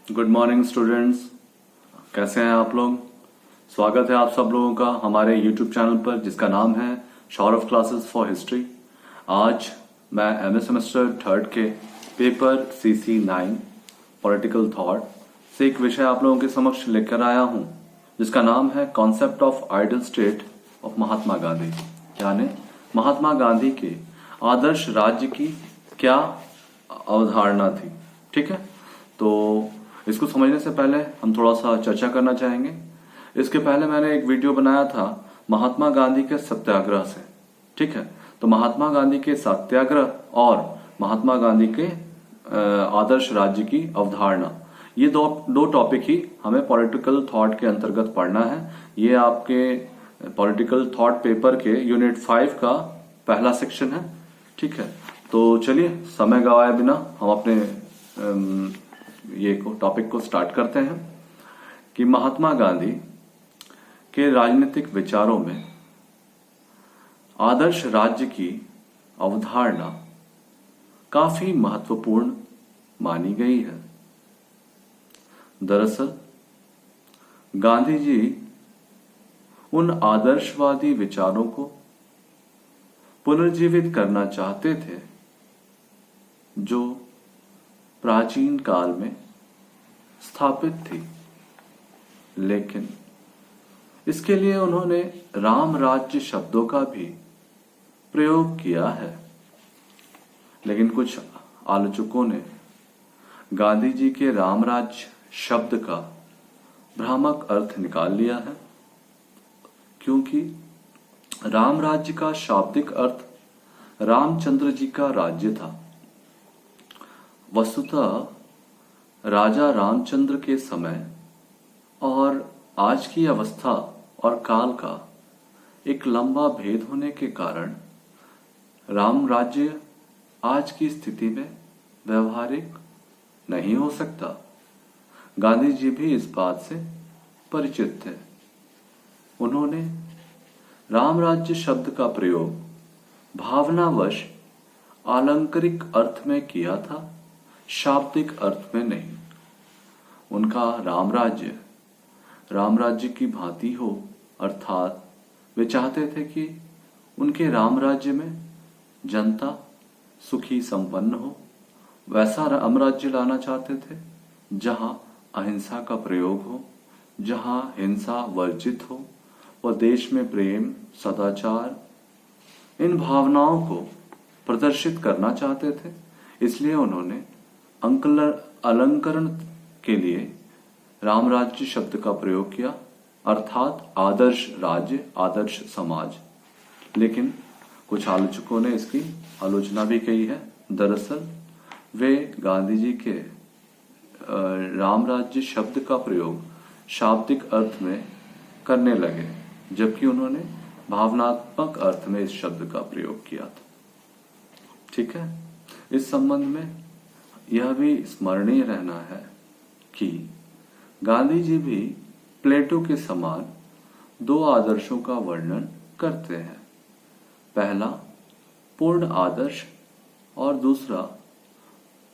Good morning students. कैसे हैं आप लोग। स्वागत है आप सब लोगों का हमारे यूट्यूब चैनल पर जिसका नाम है सौरभ क्लासेस फॉर हिस्ट्री। आज मैं एमए सेमेस्टर थर्ड के पेपर CC9 पॉलिटिकल थॉट से एक विषय आप लोगों के समक्ष लेकर आया हूं जिसका नाम है concept of ideal state of Mahatma Gandhi, यानी महात्मा गांधी के आदर्श राज्य की क्या अवधारणा थी। ठीक है, तो इसको समझने से पहले हम थोड़ा सा चर्चा करना चाहेंगे। इसके पहले मैंने एक वीडियो बनाया था महात्मा गांधी के सत्याग्रह से। ठीक है, तो महात्मा गांधी के सत्याग्रह और महात्मा गांधी के आदर्श राज्य की अवधारणा, ये दो टॉपिक ही हमें पॉलिटिकल थॉट के अंतर्गत पढ़ना है। ये आपके पॉलिटिकल थॉट पेपर के यूनिट 5 का पहला सेक्शन है। ठीक है, तो चलिए समय गवाए बिना हम अपने ये टॉपिक को स्टार्ट करते हैं कि महात्मा गांधी के राजनीतिक विचारों में आदर्श राज्य की अवधारणा काफी महत्वपूर्ण मानी गई है। दरअसल गांधी जी उन आदर्शवादी विचारों को पुनर्जीवित करना चाहते थे जो प्राचीन काल में स्थापित थी, लेकिन इसके लिए उन्होंने राम राज्य शब्दों का भी प्रयोग किया है। लेकिन कुछ आलोचकों ने गांधी जी के राम राज्य शब्द का भ्रामक अर्थ निकाल लिया है, क्योंकि राम राज्य का शाब्दिक अर्थ रामचंद्र जी का राज्य था। वस्तुतः राजा रामचंद्र के समय और आज की अवस्था और काल का एक लंबा भेद होने के कारण राम राज्य आज की स्थिति में व्यवहारिक नहीं हो सकता। गांधी जी भी इस बात से परिचित थे। उन्होंने राम राज्य शब्द का प्रयोग भावनावश आलंकारिक अर्थ में किया था, शाब्दिक अर्थ में नहीं। उनका राम राज्य की भांति हो, अर्थात वे चाहते थे कि उनके राम राज्य में जनता सुखी संपन्न हो। वैसा राम राज्य लाना चाहते थे जहां अहिंसा का प्रयोग हो, जहां हिंसा वर्जित हो और देश में प्रेम, सदाचार, इन भावनाओं को प्रदर्शित करना चाहते थे। इसलिए उन्होंने अलंकरण के लिए राम राज्य शब्द का प्रयोग किया, अर्थात आदर्श राज्य, आदर्श समाज। लेकिन कुछ आलोचकों ने इसकी आलोचना भी की है। दरअसल वे गांधी जी के राम राज्य शब्द का प्रयोग शाब्दिक अर्थ में करने लगे, जबकि उन्होंने भावनात्मक अर्थ में इस शब्द का प्रयोग किया था। ठीक है, इस संबंध में यह भी स्मरणीय रहना है कि गांधी जी भी प्लेटो के समान दो आदर्शों का वर्णन करते हैं। पहला पूर्ण आदर्श और दूसरा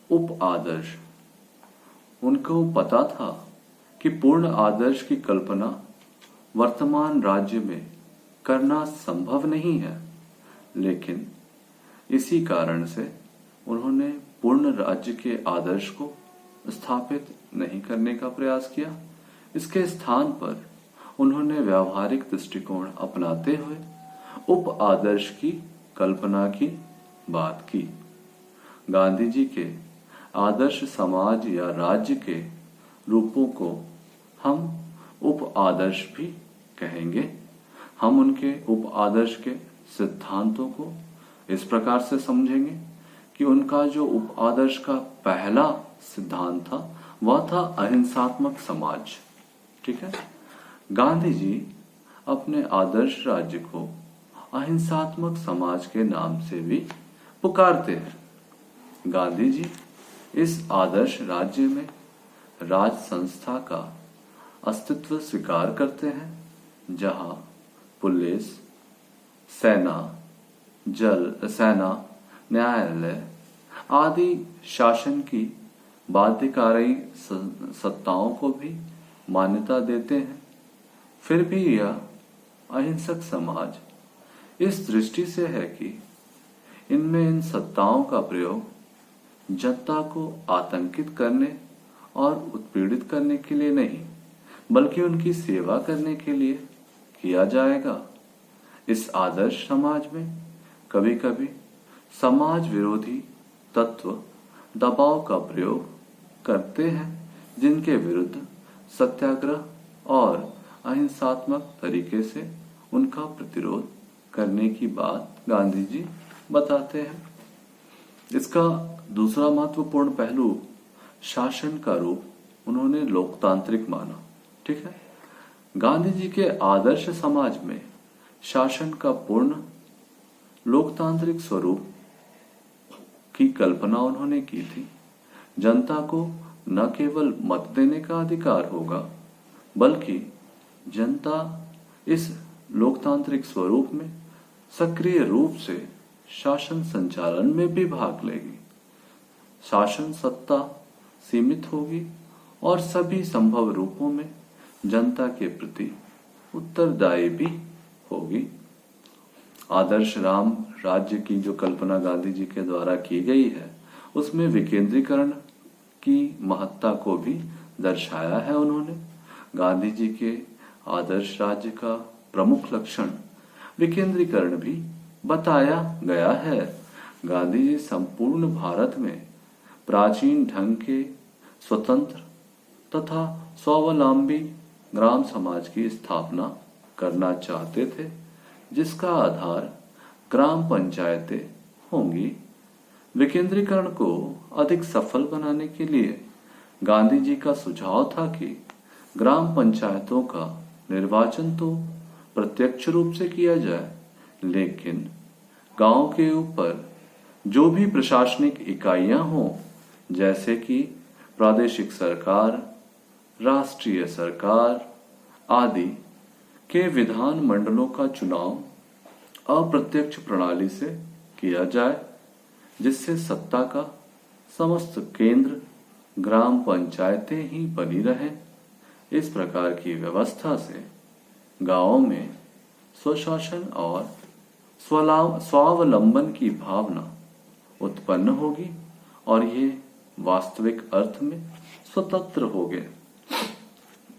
उप आदर्श। उनको पता था कि पूर्ण आदर्श की कल्पना वर्तमान राज्य में करना संभव नहीं है, लेकिन इसी कारण से उन्होंने पूर्ण राज्य के आदर्श को स्थापित नहीं करने का प्रयास किया। इसके स्थान पर उन्होंने व्यावहारिक दृष्टिकोण अपनाते हुए उप आदर्श की कल्पना की बात की। गांधी जी के आदर्श समाज या राज्य के रूपों को हम उप आदर्श भी कहेंगे। हम उनके उप आदर्श के सिद्धांतों को इस प्रकार से समझेंगे कि उनका जो उप आदर्श का पहला सिद्धांत था वह था अहिंसात्मक समाज। ठीक है, गांधी जी अपने आदर्श राज्य को अहिंसात्मक समाज के नाम से भी पुकारते हैं। गांधी जी इस आदर्श राज्य में राज संस्था का अस्तित्व स्वीकार करते हैं, जहां पुलिस, सेना, न्यायालय आदि शासन की बाध्यकारी सत्ताओं को भी मान्यता देते हैं। फिर भी यह अहिंसक समाज इस दृष्टि से है कि इनमें इन सत्ताओं का प्रयोग जनता को आतंकित करने और उत्पीड़ित करने के लिए नहीं, बल्कि उनकी सेवा करने के लिए किया जाएगा। इस आदर्श समाज में कभी कभी समाज विरोधी तत्व दबाव का प्रयोग करते हैं, जिनके विरुद्ध सत्याग्रह और अहिंसात्मक तरीके से उनका प्रतिरोध करने की बात गांधी जी बताते हैं। इसका दूसरा महत्वपूर्ण पहलू शासन का रूप उन्होंने लोकतांत्रिक माना। ठीक है, गांधी जी के आदर्श समाज में शासन का पूर्ण लोकतांत्रिक स्वरूप की कल्पना उन्होंने की थी। जनता को न केवल मत देने का अधिकार होगा, बल्कि जनता इस लोकतांत्रिक स्वरूप में सक्रिय रूप से शासन संचालन में भी भाग लेगी। शासन सत्ता सीमित होगी और सभी संभव रूपों में जनता के प्रति उत्तरदायी भी होगी। आदर्श राम राज्य की जो कल्पना गांधी जी के द्वारा की गई है, उसमें विकेंद्रीकरण की महत्ता को भी दर्शाया है उन्होंने। गांधी जी के आदर्श राज्य का प्रमुख लक्षण विकेंद्रीकरण भी बताया गया है। गांधी जी संपूर्ण भारत में प्राचीन ढंग के स्वतंत्र तथा स्वावलंबी ग्राम समाज की स्थापना करना चाहते थे, जिसका आधार ग्राम पंचायतें होंगी। विकेंद्रीकरण को अधिक सफल बनाने के लिए गांधी जी का सुझाव था कि ग्राम पंचायतों का निर्वाचन तो प्रत्यक्ष रूप से किया जाए, लेकिन गांव के ऊपर जो भी प्रशासनिक इकाइयां हों, जैसे कि प्रादेशिक सरकार, राष्ट्रीय सरकार आदि के विधान मंडलों का चुनाव अप्रत्यक्ष प्रणाली से किया जाए, जिससे सत्ता का समस्त केंद्र ग्राम पंचायतें ही बनी रहें। इस प्रकार की व्यवस्था से गांवों में स्वशासन और स्वावलंबन की भावना उत्पन्न होगी और ये वास्तविक अर्थ में स्वतंत्र हो गए।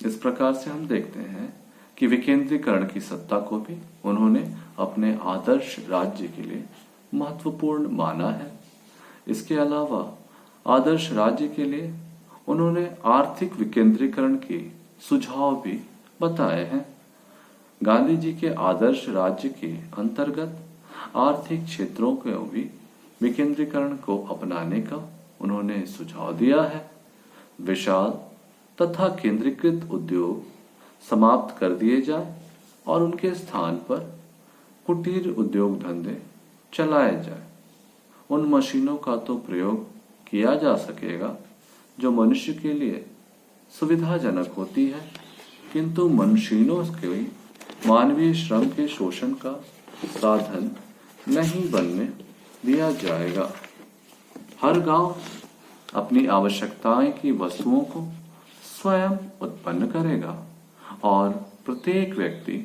इस प्रकार से हम देखते हैं कि विकेंद्रीकरण की सत्ता को भी उन्होंने अपने आदर्श राज्य के लिए महत्वपूर्ण माना है। इसके अलावा आदर्श राज्य के लिए उन्होंने आर्थिक विकेंद्रीकरण के सुझाव भी बताए हैं। गांधी जी के आदर्श राज्य के अंतर्गत आर्थिक क्षेत्रों के भी विकेंद्रीकरण को अपनाने का उन्होंने सुझाव दिया है। विशाल तथा केंद्रीकृत उद्योग समाप्त कर दिए जाए और उनके स्थान पर कुटीर उद्योग धंधे चलाए जाए। उन मशीनों का तो प्रयोग किया जा सकेगा जो मनुष्य के लिए सुविधाजनक होती है, किंतु मशीनों के मानवीय श्रम के शोषण का साधन नहीं बनने दिया जाएगा। हर गांव अपनी आवश्यकताएं की वस्तुओं को स्वयं उत्पन्न करेगा और प्रत्येक व्यक्ति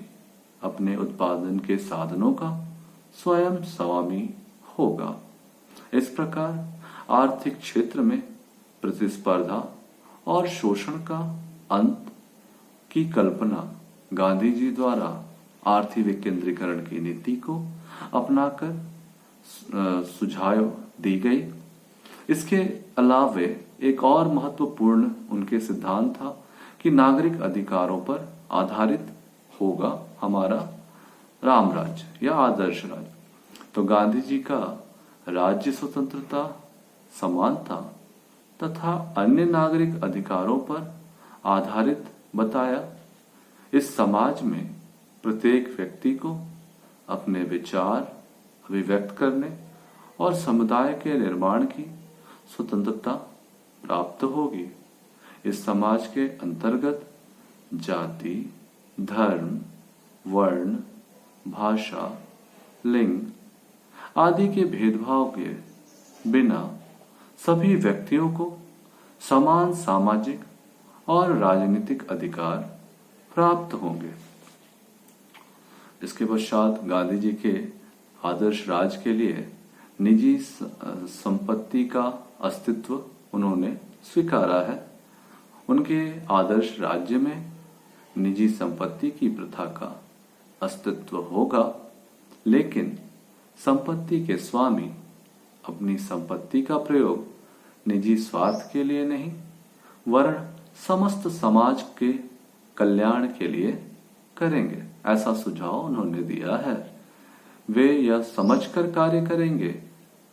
अपने उत्पादन के साधनों का स्वयं स्वामी होगा। इस प्रकार आर्थिक क्षेत्र में प्रतिस्पर्धा और शोषण का अंत की कल्पना गांधी जी द्वारा आर्थिक विकेंद्रीकरण की नीति को अपनाकर सुझाव दी गई। इसके अलावे एक और महत्वपूर्ण उनके सिद्धांत था कि नागरिक अधिकारों पर आधारित होगा हमारा राम राज्य या आदर्श राज्य। तो गांधी जी का राज्य स्वतंत्रता, समानता तथा अन्य नागरिक अधिकारों पर आधारित बताया। इस समाज में प्रत्येक व्यक्ति को अपने विचार अभिव्यक्त करने और समुदाय के निर्माण की स्वतंत्रता प्राप्त होगी। इस समाज के अंतर्गत जाति, धर्म, वर्ण, भाषा, लिंग आदि के भेदभाव के बिना सभी व्यक्तियों को समान सामाजिक और राजनीतिक अधिकार प्राप्त होंगे। इसके पश्चात गांधी जी के आदर्श राज के लिए निजी संपत्ति का अस्तित्व उन्होंने स्वीकारा है। उनके आदर्श राज्य में निजी संपत्ति की प्रथा का अस्तित्व होगा, लेकिन संपत्ति के स्वामी अपनी संपत्ति का प्रयोग निजी स्वार्थ के लिए नहीं वरन समस्त समाज के कल्याण के लिए करेंगे, ऐसा सुझाव उन्होंने दिया है। वे यह समझकर कार्य करेंगे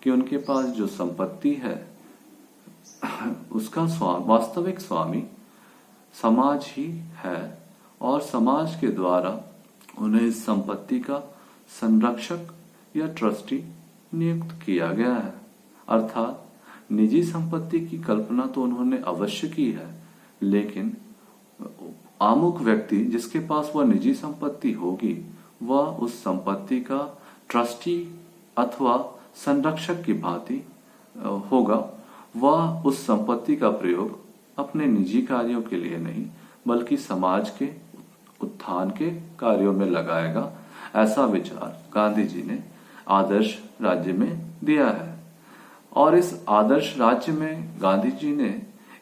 कि उनके पास जो संपत्ति है उसका वास्तविक स्वामी समाज ही है और समाज के द्वारा उन्हें इस संपत्ति का संरक्षक या ट्रस्टी नियुक्त किया गया है। अर्थात निजी संपत्ति की कल्पना तो उन्होंने अवश्य की है, लेकिन आमुख व्यक्ति जिसके पास वह निजी संपत्ति होगी वह उस संपत्ति का ट्रस्टी अथवा संरक्षक की भांति होगा। वह उस संपत्ति का प्रयोग अपने निजी कार्यों के लिए नहीं बल्कि समाज के उत्थान के कार्यों में लगाएगा। ऐसा विचार गांधी जी ने आदर्श राज्य में दिया है। और इस आदर्श राज्य में गांधी जी ने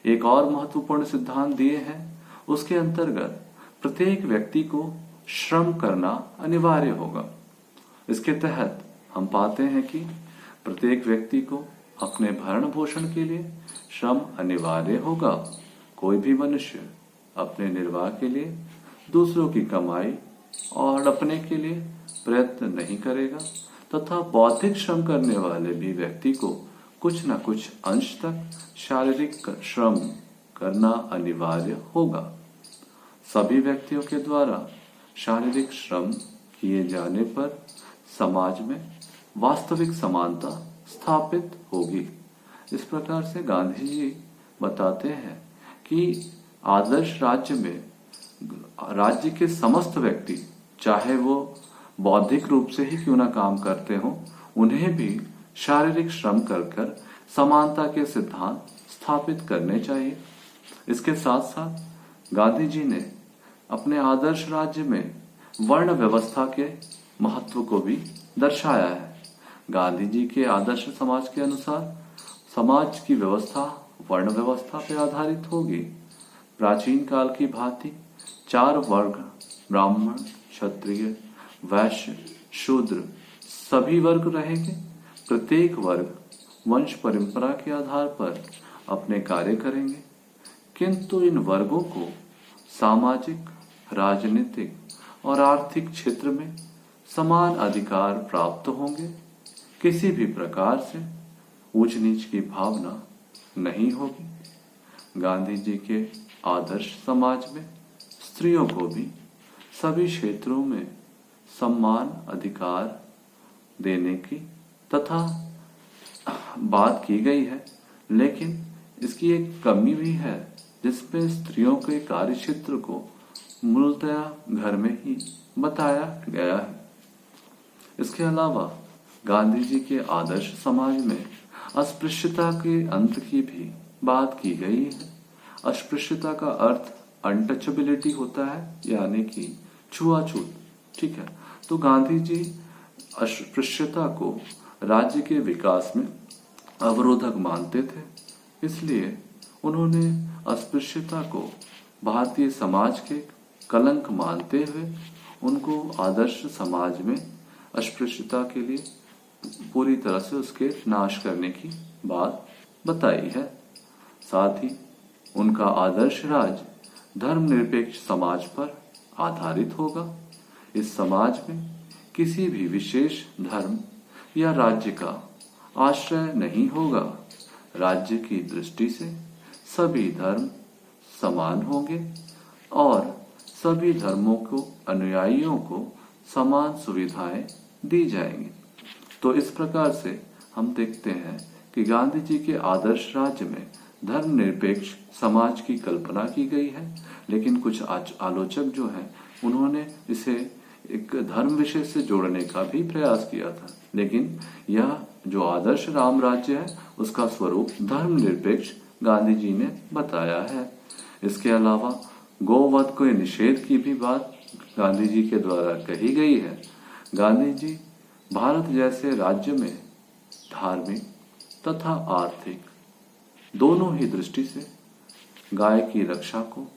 एक और महत्वपूर्ण सिद्धांत दिए हैं। उसके अंतर्गत प्रत्येक व्यक्ति को श्रम करना अनिवार्य होगा। इसके तहत हम पाते हैं कि प्रत्येक व्यक्ति को अपने भरण पोषण के लिए श्रम अनिवार्य होगा। कोई भी मनुष्य अपने निर्वाह के लिए दूसरों की कमाई और अपने के लिए प्रयत्न नहीं करेगा तथा बौद्धिक श्रम करने वाले भी व्यक्ति को कुछ न कुछ अंश तक शारीरिक श्रम करना अनिवार्य होगा। सभी व्यक्तियों के द्वारा शारीरिक श्रम किए जाने पर समाज में वास्तविक समानता स्थापित होगी। इस प्रकार से गांधी जी बताते हैं कि आदर्श राज्य में राज्य के समस्त व्यक्ति चाहे वो बौद्धिक रूप से ही क्यों ना काम करते हो, उन्हें भी शारीरिक श्रम कर समानता के सिद्धांत स्थापित करने चाहिए। इसके साथ साथ गांधी जी ने अपने आदर्श राज्य में वर्ण व्यवस्था के महत्व को भी दर्शाया है। गांधी जी के आदर्श समाज के अनुसार समाज की व्यवस्था वर्ण व्यवस्था पर आधारित होगी। प्राचीन काल की भांति 4 वर्ग ब्राह्मण, क्षत्रिय, वैश्य, शूद्र सभी वर्ग रहेंगे। प्रत्येक वर्ग वंश परंपरा के आधार पर अपने कार्य करेंगे, किंतु इन वर्गों को सामाजिक, राजनीतिक और आर्थिक क्षेत्र में समान अधिकार प्राप्त होंगे। किसी भी प्रकार से ऊंच नीच की भावना नहीं होगी। गांधी जी के आदर्श समाज में स्त्रियों को भी सभी क्षेत्रों में सम्मान अधिकार देने की तथा बात की गई है, लेकिन इसकी एक कमी भी है जिसमें स्त्रियों के कार्य क्षेत्र को मूलतः घर में ही बताया गया है। इसके अलावा गांधी जी के आदर्श समाज में अस्पृश्यता के अंत की भी बात की गई है। अस्पृश्यता का अर्थ अनटचेबिलिटी होता है, यानी कि छुआछूत। ठीक है, तो गांधी जी अस्पृश्यता को राज्य के विकास में अवरोधक मानते थे, इसलिए उन्होंने अस्पृश्यता को भारतीय समाज के कलंक मानते हुए उनको आदर्श समाज में अस्पृश्यता के लिए पूरी तरह से उसके नाश करने की बात बताई है। साथ ही उनका आदर्श राज धर्मनिरपेक्ष समाज पर आधारित होगा। इस समाज में किसी भी विशेष धर्म या राज्य का आश्रय नहीं होगा। राज्य की दृष्टि से सभी धर्म समान होंगे और सभी धर्मों को अनुयायियों को समान सुविधाएं दी जाएंगी। तो इस प्रकार से हम देखते हैं कि गांधी जी के आदर्श राज्य में धर्मनिरपेक्ष समाज की कल्पना की गई है, लेकिन कुछ आलोचक जो हैं उन्होंने इसे एक धर्म विषय से जोड़ने का भी प्रयास किया था, लेकिन यह जो आदर्श राम राज्य है उसका स्वरूप धर्मनिरपेक्ष गांधी जी ने बताया है। इसके अलावा गोवध के निषेध की भी बात गांधी जी के द्वारा कही गई है। गांधी जी भारत जैसे राज्य में धार्मिक तथा आर्थिक दोनों ही दृष्टि से गाय की रक्षा को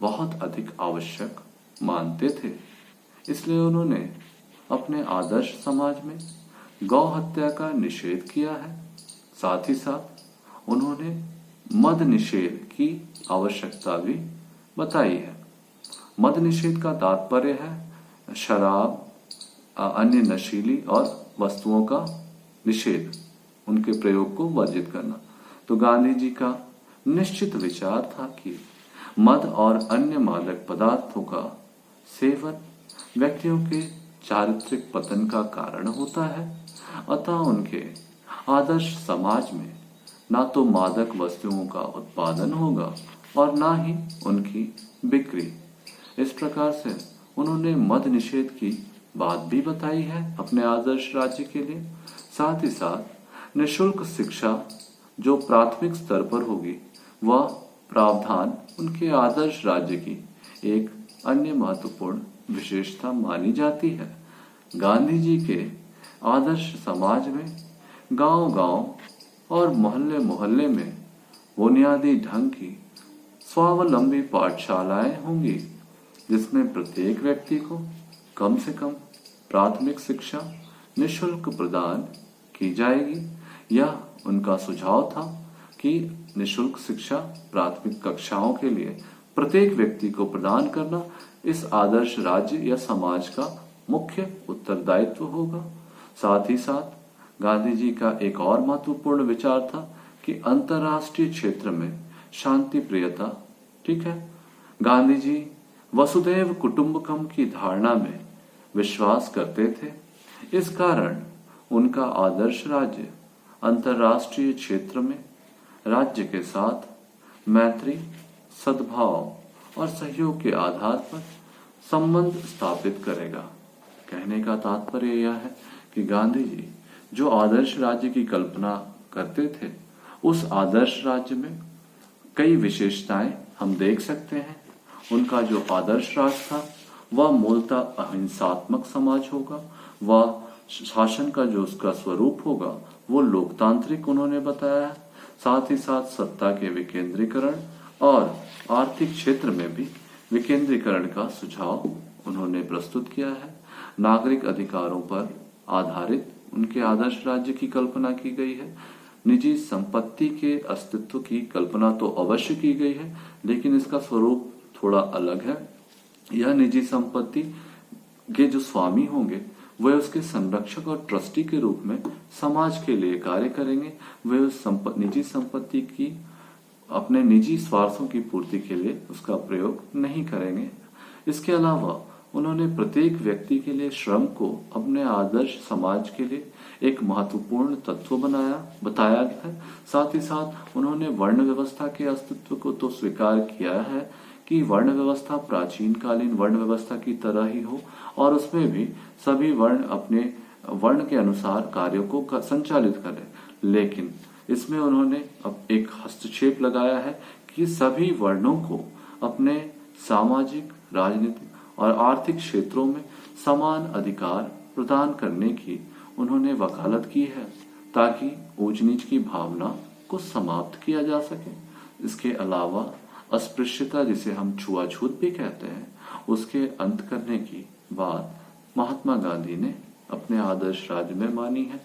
बहुत अधिक आवश्यक मानते थे। इसलिए उन्होंने अपने आदर्श समाज में गौ हत्या का निषेध किया है। साथ ही साथ उन्होंने मद निषेध की आवश्यकता भी बताई है। मद निषेध का तात्पर्य है शराब, अन्य नशीली और वस्तुओं का निषेध, उनके प्रयोग को वर्जित करना। तो गांधी जी का निश्चित विचार था कि मद और अन्य मादक पदार्थों का सेवन व्यक्तियों के चारित्रिक पतन का कारण होता है। अतः उनके आदर्श समाज में ना तो मादक वस्तुओं का उत्पादन होगा और ना ही उनकी बिक्री। इस प्रकार से उन्होंने मद निषेध की बात भी बताई है अपने आदर्श राज्य के लिए। साथ ही साथ निःशुल्क शिक्षा जो प्राथमिक स्तर पर होगी, वह प्रावधान उनके आदर्श राज्य की एक अन्य महत्वपूर्ण विशेषता मानी जाती है। गांधी जी के आदर्श समाज में गांव-गांव और मोहल्ले-मोहल्ले में बुनियादी ढंग की स्वावलंबी पाठशालाएं होंगी, जिसमें प्रत्येक व्यक्ति को कम से कम प्राथमिक शिक्षा निःशुल्क प्रदान की जाएगी। यह उनका सुझाव था कि निःशुल्क शिक्षा प्राथमिक कक्षाओं के लिए प्रत्येक व्यक्ति को प्रदान करना इस आदर्श राज्य या समाज का मुख्य उत्तरदायित्व होगा। साथ ही साथ गांधी जी का एक और महत्वपूर्ण विचार था कि अंतर्राष्ट्रीय क्षेत्र में शांति प्रियता, ठीक है, गांधी जी वसुदैव कुटुंबकम की धारणा में विश्वास करते थे। इस कारण उनका आदर्श राज्य अंतर्राष्ट्रीय क्षेत्र में राज्य के साथ मैत्री, सद्भाव और सहयोग के आधार पर संबंध स्थापित करेगा। कहने का तात्पर्य यह है कि गांधी जी जो आदर्श राज्य की कल्पना करते थे, उस आदर्श राज्य में कई विशेषताएं हम देख सकते हैं। उनका जो आदर्श राज्य था वह मूलतः अहिंसात्मक समाज होगा। वह शासन का जो उसका स्वरूप होगा वो लोकतांत्रिक उन्होंने बताया है। साथ ही साथ सत्ता के विकेंद्रीकरण और आर्थिक क्षेत्र में भी विकेंद्रीकरण का सुझाव उन्होंने प्रस्तुत किया है। नागरिक अधिकारों पर आधारित उनके आदर्श राज्य की कल्पना की गई है। निजी संपत्ति के अस्तित्व की कल्पना तो अवश्य की गई है, लेकिन इसका स्वरूप थोड़ा अलग है। यह निजी संपत्ति के जो स्वामी होंगे वह उसके संरक्षक और ट्रस्टी के रूप में समाज के लिए कार्य करेंगे। वे उस निजी संपत्ति की अपने निजी स्वार्थों की पूर्ति के लिए उसका प्रयोग नहीं करेंगे। इसके अलावा उन्होंने प्रत्येक व्यक्ति के लिए श्रम को अपने आदर्श समाज के लिए एक महत्वपूर्ण तत्व बताया है। साथ ही साथ उन्होंने वर्ण व्यवस्था के अस्तित्व को तो स्वीकार किया है कि वर्ण व्यवस्था प्राचीन कालीन वर्ण व्यवस्था की तरह ही हो और उसमें भी सभी वर्ण अपने वर्ण के अनुसार कार्यों को संचालित करें। लेकिन इसमें उन्होंने अब एक हस्तक्षेप लगाया है कि सभी वर्णों को अपने सामाजिक, राजनीतिक और आर्थिक क्षेत्रों में समान अधिकार प्रदान करने की उन्होंने वकालत की है, ताकि ऊंच नीच की भावना को समाप्त किया जा सके। इसके अलावा अस्पृश्यता, जिसे हम छुआछूत भी कहते हैं, उसके अंत करने की बात महात्मा गांधी ने अपने आदर्श राज्य में मानी है।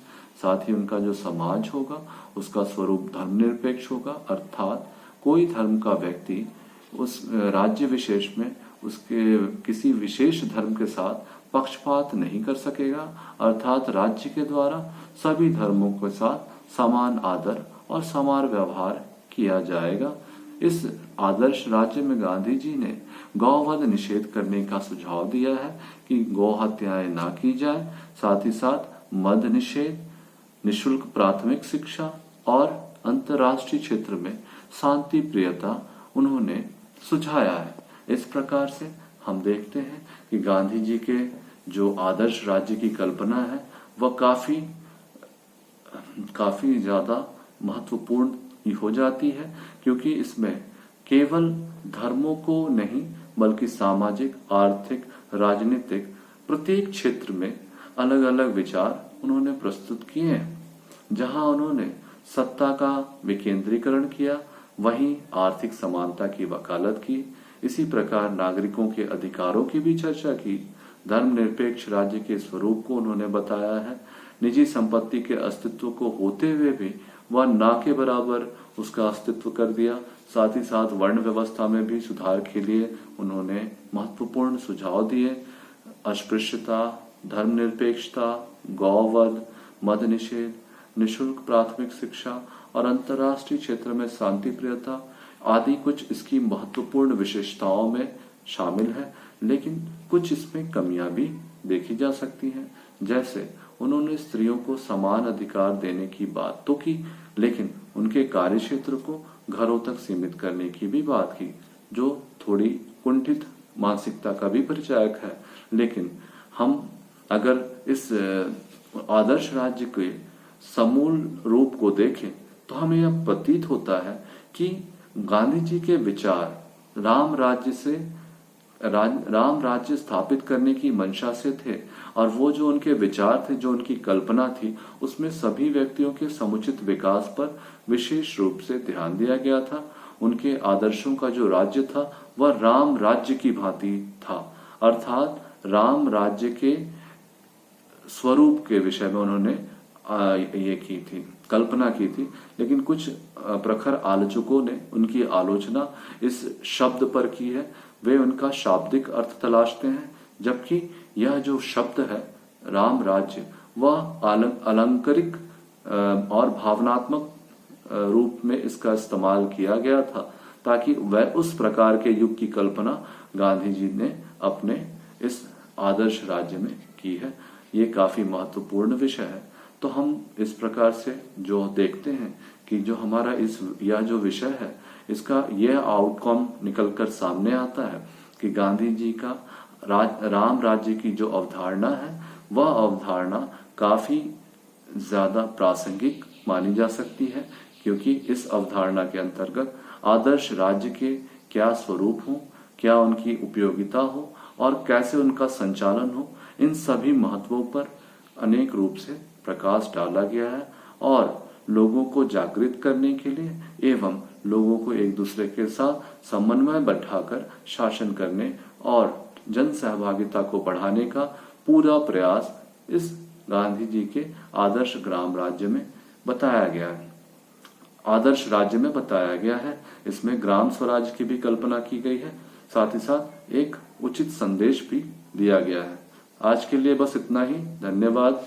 साथ ही उनका जो समाज होगा उसका स्वरूप धर्मनिरपेक्ष होगा, अर्थात कोई धर्म का व्यक्ति उस राज्य विशेष में उसके किसी विशेष धर्म के साथ पक्षपात नहीं कर सकेगा। अर्थात राज्य के द्वारा सभी धर्मों के साथ समान आदर और समान व्यवहार किया जाएगा। इस आदर्श राज्य में गांधी जी ने गौवध निषेध करने का सुझाव दिया है कि गौ हत्याएं ना की जाए। साथ ही साथ मद निषेध, निःशुल्क प्राथमिक शिक्षा और अंतर्राष्ट्रीय क्षेत्र में शांति प्रियता उन्होंने सुझाया है। इस प्रकार से हम देखते हैं कि गांधी जी के जो आदर्श राज्य की कल्पना है वह काफी ज्यादा महत्वपूर्ण ही हो जाती है, क्योंकि इसमें केवल धर्मों को नहीं बल्कि सामाजिक, आर्थिक, राजनीतिक प्रत्येक क्षेत्र में अलग अलग विचार उन्होंने प्रस्तुत किए हैं। जहां उन्होंने सत्ता का विकेंद्रीकरण किया, वहीं आर्थिक समानता की वकालत की। इसी प्रकार नागरिकों के अधिकारों की भी चर्चा की। धर्मनिरपेक्ष राज्य के स्वरूप को उन्होंने बताया है। निजी संपत्ति के अस्तित्व को होते हुए भी वह ना के बराबर उसका अस्तित्व कर दिया। साथ ही साथ वर्ण व्यवस्था में भी सुधार के लिए उन्होंने महत्वपूर्ण सुझाव दिए। अस्पृश्यता, धर्मनिरपेक्षता, गौवध, मद निषेध, निशुल्क प्राथमिक शिक्षा और अंतर्राष्ट्रीय क्षेत्र में शांति प्रियता आदि कुछ इसकी महत्वपूर्ण विशेषताओं में शामिल है, लेकिन कुछ इसमें कमियां भी देखी जा सकती हैं। जैसे उन्होंने स्त्रियों को समान अधिकार देने की बात तो की, लेकिन उनके कार्य क्षेत्र को घरों तक सीमित करने की भी बात की, जो थोड़ी कुंठित मानसिकता का भी परिचायक है। लेकिन हम अगर इस आदर्श राज्य के समूल रूप को देखें तो हमें यह प्रतीत होता है कि गांधी जी के विचार राम राज्य स्थापित करने की मंशा से थे, और वो जो उनके विचार थे, जो उनकी कल्पना थी, उसमें सभी व्यक्तियों के समुचित विकास पर विशेष रूप से ध्यान दिया गया था। उनके आदर्शों का जो राज्य था वह राम राज्य की भांति था, अर्थात राम राज्य के स्वरूप के विषय में उन्होंने ये की थी, कल्पना की थी। लेकिन कुछ प्रखर आलोचकों ने उनकी आलोचना इस शब्द पर की है। वे उनका शाब्दिक अर्थ तलाशते हैं, जबकि यह जो शब्द है राम राज्य, वह अलंकारिक और भावनात्मक रूप में इसका इस्तेमाल किया गया था, ताकि वह उस प्रकार के युग की कल्पना गांधी जी ने अपने इस आदर्श राज्य में की है। ये काफी महत्वपूर्ण विषय है। तो हम इस प्रकार से जो देखते हैं कि जो हमारा यह जो विषय है, इसका यह आउटकम निकलकर सामने आता है कि गांधी जी का राम राज्य की जो अवधारणा है, वह अवधारणा काफी ज्यादा प्रासंगिक मानी जा सकती है, क्योंकि इस अवधारणा के अंतर्गत आदर्श राज्य के क्या स्वरूप हो, क्या उनकी उपयोगिता हो और कैसे उनका संचालन हो, इन सभी महत्वों पर अनेक रूप से प्रकाश डाला गया है। और लोगों को जागृत करने के लिए एवं लोगों को एक दूसरे के साथ समन्वय बैठाकर शासन करने और जन सहभागिता को बढ़ाने का पूरा प्रयास इस गांधी जी के आदर्श ग्राम राज्य में बताया गया है, आदर्श राज्य में बताया गया है। इसमें ग्राम स्वराज की भी कल्पना की गई है, साथ ही साथ एक उचित संदेश भी दिया गया है। आज के लिए बस इतना ही। धन्यवाद।